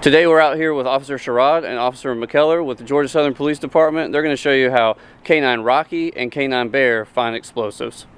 Today we're out here with Officer Sherrod and Officer McKellar with the Georgia Southern Police Department. They're going to show you how K9 Rocky and K9 Bear find explosives.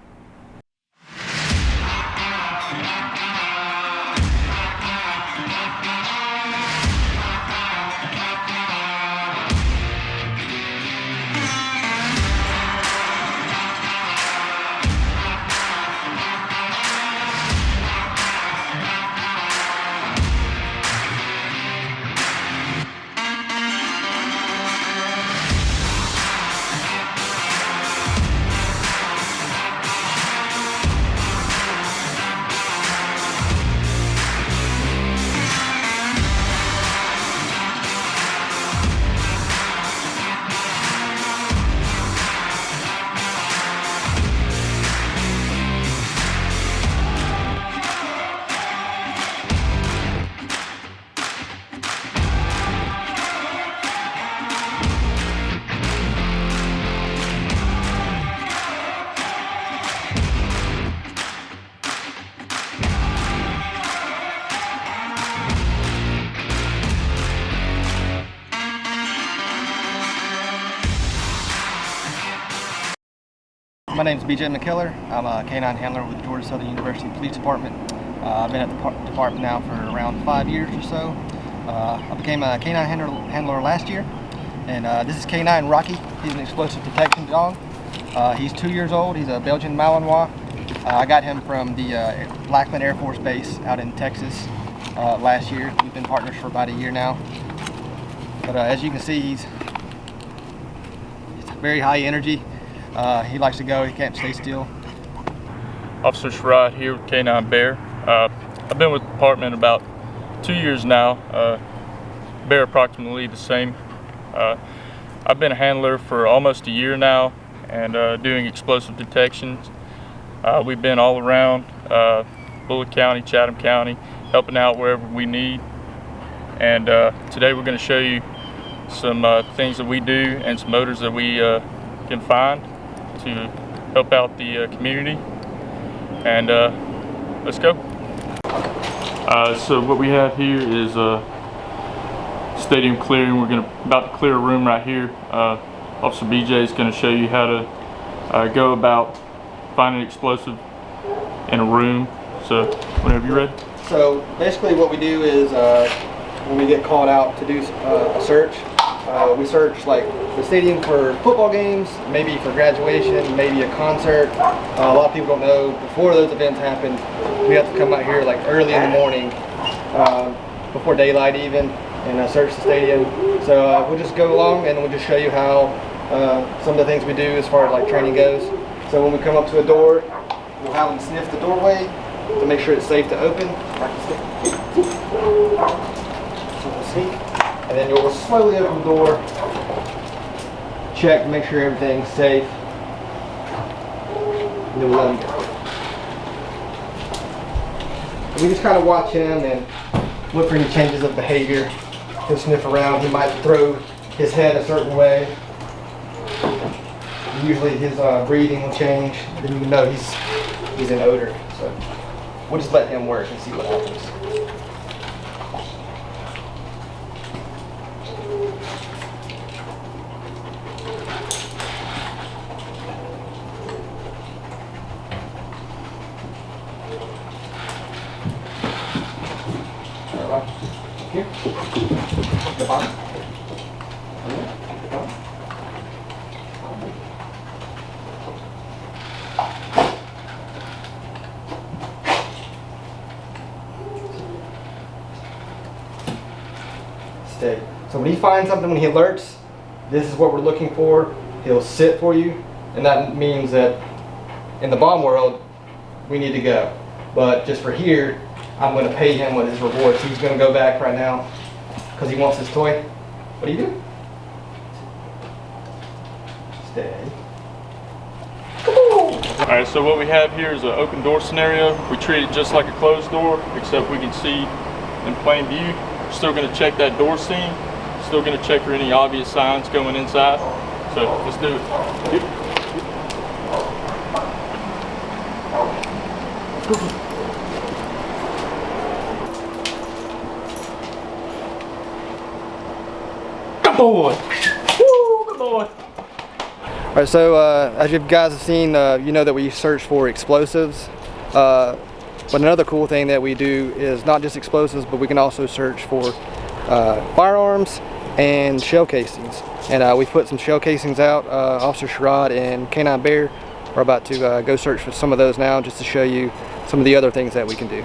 My name is BJ McKellar. I'm a K9 handler with the Georgia Southern University Police Department. I've been at the department now for around 5 years or so. I became a K9 handler last year, and this is K9 Rocky. He's an explosive detection dog. He's 2 years old. He's a Belgian Malinois. I got him from the Lackland Air Force Base out in Texas last year. We've been partners for about a year now. But as you can see, he's very high energy. He likes to go, he can't stay still. Officer Sherrod here with K9 Bear. I've been with the department about 2 years now. Bear approximately the same. I've been a handler for almost a year now and doing explosive detections. We've been all around Bullitt County, Chatham County, helping out wherever we need. And today we're going to show you some things that we do and some odors that we can find to help out the community. And let's go. So what we have here is stadium clearing. We're about to clear a room right here. Officer BJ is going to show you how to go about finding explosive in a room. So whenever you're ready. So basically what we do is when we get called out to do a search, we search like the stadium for football games, maybe for graduation, maybe a concert. A lot of people don't know, before those events happen, we have to come out here like early in the morning, before daylight even, and search the stadium. So we'll just go along and we'll just show you how some of the things we do as far as like training goes. So when we come up to a door, we'll have them sniff the doorway to make sure it's safe to open. So we'll sneak. And then you'll slowly open the door, check to make sure everything's safe, and then we'll let him go. And we just kind of watch him and look for any changes of behavior. He'll sniff around, he might throw his head a certain way. Usually his breathing will change, then you can know he's in odor. So we'll just let him work and see what happens. Here, the bottom. Stay. So when he finds something, when he alerts, this is what we're looking for. He'll sit for you, and that means that in the bomb world, we need to go. But just for here, I'm going to pay him with his rewards. He's going to go back right now because he wants his toy. What do you do? Stay. Alright, so what we have here is an open door scenario. We treat it just like a closed door, except we can see in plain view. We're still going to check that door seam. Still going to check for any obvious signs going inside. So let's do it. Good boy. Woo, good boy. All right, so as you guys have seen, you know that we search for explosives. But another cool thing that we do is not just explosives, but we can also search for firearms and shell casings. And we put some shell casings out. Officer Sherrod and Canine Bear are about to go search for some of those now, just to show you some of the other things that we can do.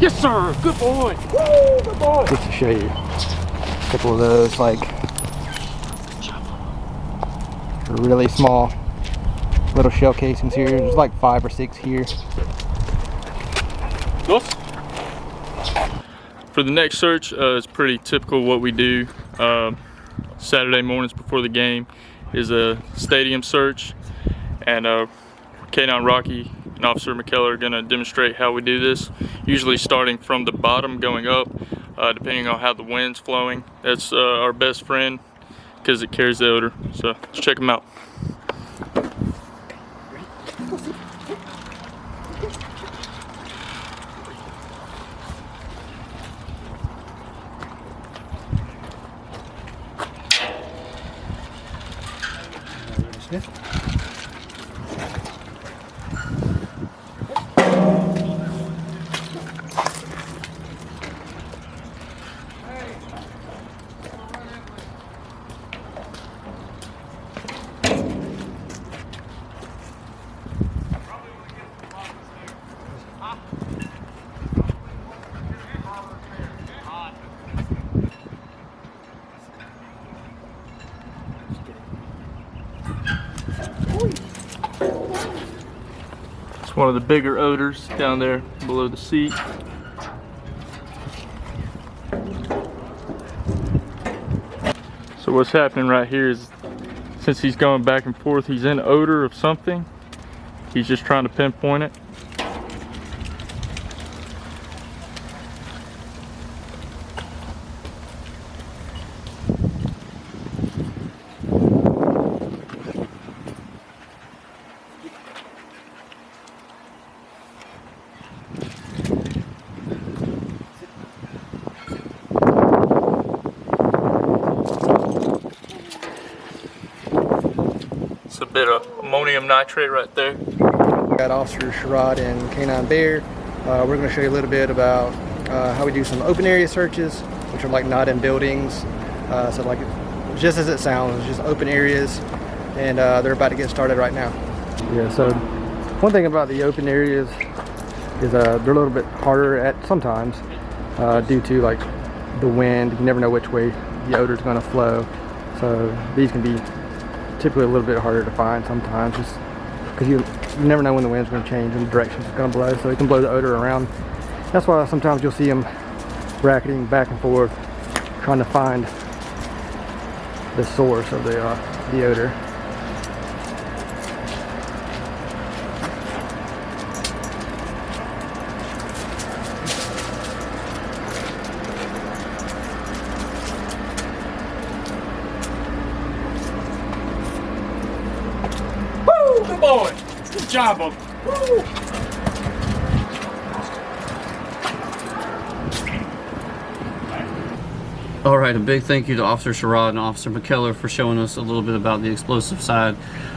Yes, sir. Good boy. Woo, good boy. Just to show you a couple of those, like really small little shell casings here. There's like 5 or 6 here. For the next search, it's pretty typical what we do Saturday mornings before the game is a stadium search, and K9 Rocky and Officer McKellar are going to demonstrate how we do this, usually starting from the bottom going up, depending on how the wind's flowing. That's our best friend because it carries the odor. So let's check them out. It's one of the bigger odors down there below the seat. So what's happening right here is, since he's going back and forth, he's in odor of something. He's just trying to pinpoint it. It's a bit of ammonium nitrate right there. Got Officer Sherrod and Canine Bear. We're going to show you a little bit about how we do some open area searches, which are like not in buildings. So like just as it sounds, it's just open areas, and they're about to get started right now. Yeah, so one thing about the open areas is they're a little bit harder at sometimes due to like the wind. You never know which way the odor is going to flow. So these can be typically a little bit harder to find sometimes, just because you never know when the wind's going to change and the direction it's going to blow, so it can blow the odor around. That's why sometimes you'll see them bracketing back and forth, trying to find the source of the odor. Good boy. Good job, Bub. Woo. All right, a big thank you to Officer Sherrod and Officer McKellar for showing us a little bit about the explosive side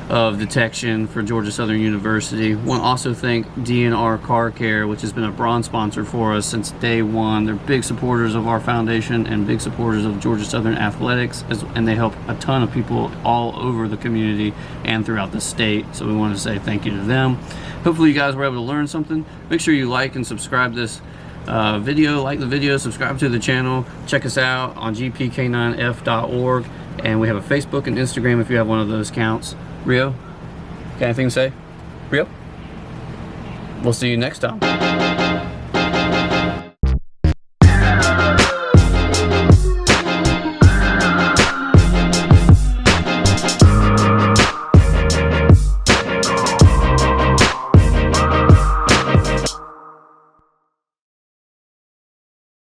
of detection for Georgia Southern University. I want to also thank DNR Car Care, which has been a bronze sponsor for us since day one. They're big supporters of our foundation and big supporters of Georgia Southern athletics, and they help a ton of people all over the community and throughout the state. So we want to say thank you to them. Hopefully you guys were able to learn something. Make sure you like and subscribe this video, like the video, subscribe to the channel, check us out on gpk9f.org, and we have a Facebook and Instagram if you have one of those accounts. Rio, got anything to say? Rio? We'll see you next time.